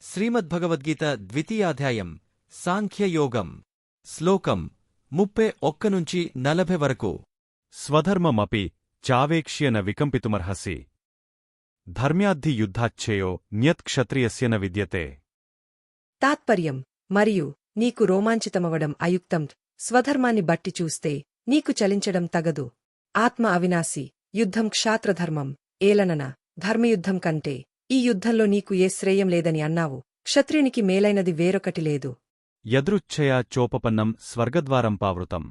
శ్రీమద్భగవద్గీత ద్వితీయాధ్యాయం సాంఖ్యయోగం శ్లోకం 31 నుంచి 40 వరకు. స్వధర్మమపి చావేక్ష్య న వికంపితుమర్హసి ధర్మ్యాద్ధి యుద్ధాచ్ఛేయో న్యత్క్షత్రియస్య న విద్యతే. తాత్పర్యం మరియు నీకు రోమాంచితమవడం అయుక్తం. స్వధర్మాన్ని బట్టి చూస్తే నీకు చలించడం తగదు. ఆత్మ అవినాశి. యుద్ధం క్షాత్రధర్మం. ఏలనన ధర్మయుద్ధం కంటే ఈ యుద్ధంలో నీకు ఏ శ్రేయం లేదని అన్నావు. క్షత్రియునికి మేలైనది వేరొకటి లేదు. యదృచ్ఛయా చోపపన్నం స్వర్గద్వారం పావృతం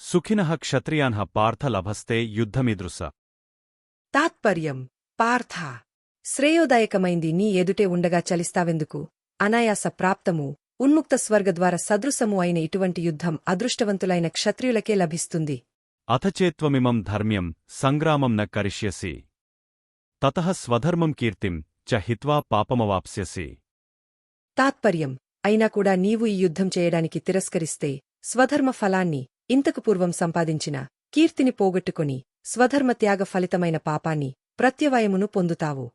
సుఖినః క్షత్రియాన్ః పార్థ లభస్తే యుద్ధమిదృశ. తాత్పర్యం పార్థ, శ్రేయోదాయకమైంది నీ ఎదుటే ఉండగా చలిస్తావెందుకు? అనాయాస ప్రాప్తము ఉన్ముక్త స్వర్గద్వార సదృశము అయిన ఇటువంటి యుద్ధం అదృష్టవంతులైన క్షత్రియులకే లభిస్తుంది. అథచేత్వమిమం ధర్మ్యం సంగ్రామం న కరిష్యసి తతః స్వధర్మం కీర్తిం చ హిత్వా పాపమవాప్స్యసి. తాత్పర్యం అయినా కూడా నీవు ఈ యుద్ధం చేయడానికి తిరస్కరిస్తే స్వధర్మ ఫలాన్ని, ఇంతకు పూర్వం సంపాదించిన కీర్తిని పోగొట్టుకొని స్వధర్మ త్యాగ ఫలితమైన పాపాన్ని, ప్రత్యవాయమును పొందుతావు.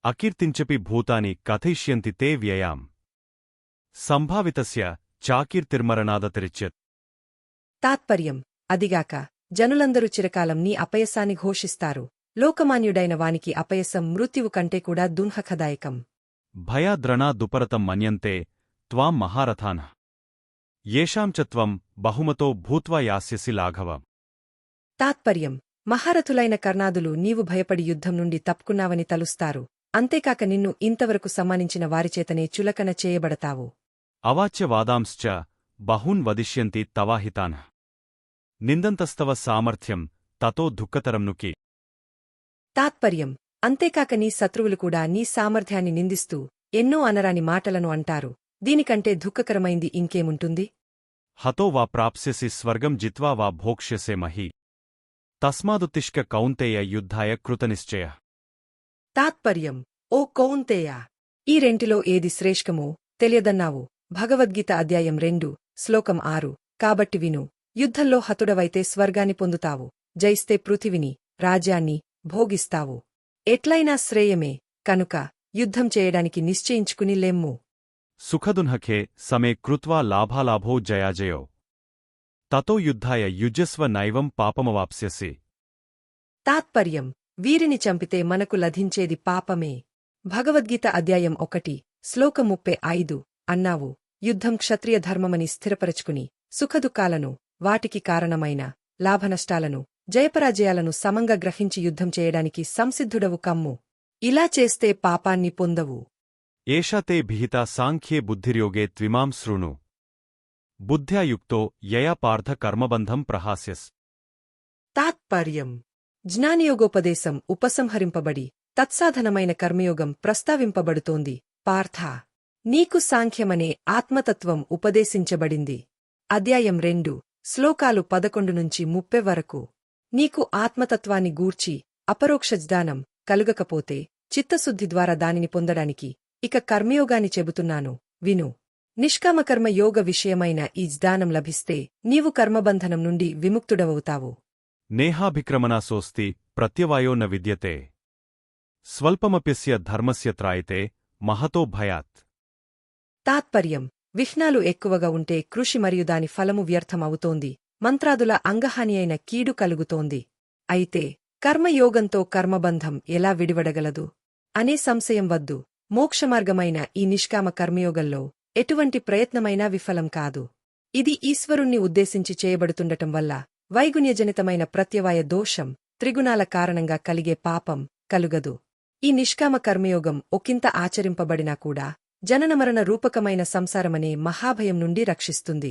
అకీర్తించపి భూతాని కథయిష్యంతి తే వ్యయాం సంభావితస్య చాకీర్తిర్మరణాదతిరిచ్యత్. తాత్పర్యం అదిగాక జనులందరూ చిరకాలం నీ అపయసాన్ని ఘోషిస్తారు. లోకమాన్యుడైన వానికి అపయసం మృత్యువు కంటే కూడా దుఃఖదాయకం. భయాద్రణా దుపరతం మన్యంతే త్వాం మహారథాన్ యేషాం చ త్వం బహుమతో భూత్వా యాస్యసి లాఘవ. తాత్పర్యం మహారథులైన కర్ణాదులు నీవు భయపడి యుద్ధం నుండి తప్పుకున్నావని తలుస్తారు. అంతేకాక నిన్ను ఇంతవరకు సమ్మానించిన వారిచేతనే చులకన చేయబడతావు. అవాచ్యవాదాంశ్చ బహూన్ వదిష్యంతి తవాహితాన్ నిందంతస్తవ సామర్థ్యం తతో దుఃఖతరం నుకి. తాత్పర్యం అంతేకాక నీ శత్రువులు కూడా నీ సామర్థ్యాన్ని నిందిస్తూ ఎన్నో అనరాని మాటలను అంటారు. దీనికంటే దుఃఖకరమైంది ఇంకేముంటుంది? హతో వా ప్రాప్స్యసి స్వర్గం జిత్వా వా భోక్ష్యసే మహీ తస్మాదుత్తిష్క కౌంతేయ యుద్ధాయ కృతనిశ్చయ. తాత్పర్యం ఓ కౌంతేయ, ఈ రెంటిలో ఏది శ్రేష్ఠమో తెలియదన్నావు. భగవద్గీత అధ్యాయం 2 శ్లోకం 6. కాబట్టి విను. యుద్ధంలో హతుడవైతే స్వర్గాన్ని పొందుతావు. జయిస్తే పృథివిని, రాజ్యాన్ని భోగిస్తావు. ఎట్లైనా శ్రేయమే కనుక యుద్ధం చేయడానికి నిశ్చయించుకుని లెమ్ము. సుఖదున్హఖే సమే కృత్వా లాభాలాభో జయాజయో తతో యుద్ధాయ యుజస్వ నైవం పాపమవాప్స్యసి. తాత్పర్యం వీరిని చంపితే మనకు లభించేది పాపమే. భగవద్గీత అధ్యాయం 1 శ్లోకం 35 అన్నావు. యుద్ధం క్షత్రియ ధర్మమని స్థిరపరచుకుని సుఖదుఖాలను, వాటికి కారణమైన లాభనష్టాలను, జయపరాజయాలను సమంగా గ్రహించి యుద్ధం చేయడానికి సంసిద్ధుడవు కమ్ము. ఇలా చేస్తే పాపాన్ని పొందవు. ఏషా తే భిహితా సాంఖ్యే బుద్ధిర్యోగే త్విమాం శృణు బుద్ధ్యా యుక్తో యయా పార్థ కర్మబంధం ప్రహాస్యస్. తాత్పర్యం జ్ఞానయోగోపదేశం ఉపసంహరింపబడి తత్సాధనమైన కర్మయోగం ప్రస్తావింపబడుతోంది. పార్థ, నీకు సాంఖ్యమనే ఆత్మతత్వం ఉపదేశించబడింది. అధ్యాయం 2 శ్లోకాలు 11 నుంచి 30 వరకు. నీకు ఆత్మతత్వాన్ని గూర్చి అపరోక్ష జ్ఞానం కలుగకపోతే చిత్తశుద్ధి ద్వారా దానిని పొందడానికి ఇక కర్మయోగాన్ని చెబుతున్నాను, విను. నిష్కామకర్మ యోగ విషయమైన ఈ జ్ఞానం లభిస్తే నీవు కర్మబంధనం నుండి విముక్తుడవవుతావు. నేహాభిక్రమణాసోస్తి ప్రత్యవాయో న విద్యతే స్వల్పమప్యస్య ధర్మస్య త్రాయతే మహతో భయాత్. తాత్పర్యం విఘ్నాలు ఎక్కువగా ఉంటే కృషి మరియు దాని ఫలము వ్యర్థమవుతోంది. మంత్రాదుల అంగహాని అయిన కీడు కలుగుతోంది. అయితే కర్మయోగంతో కర్మబంధం ఎలా విడివడగలదు అనే సంశయం వద్దు. మోక్షమార్గమైన ఈ నిష్కామ కర్మయోగంలో ఎటువంటి ప్రయత్నమైనా విఫలం కాదు. ఇది ఈశ్వరుణ్ణి ఉద్దేశించి చేయబడుతుండటం వల్ల వైగుణ్యజనితమైన ప్రత్యవాయ దోషం, త్రిగుణాల కారణంగా కలిగే పాపం కలుగదు. ఈ నిష్కామ కర్మయోగం ఒకంత ఆచరింపబడినా కూడా జననమరణ రూపకమైన సంసారమనే మహాభయం నుండి రక్షిస్తుంది.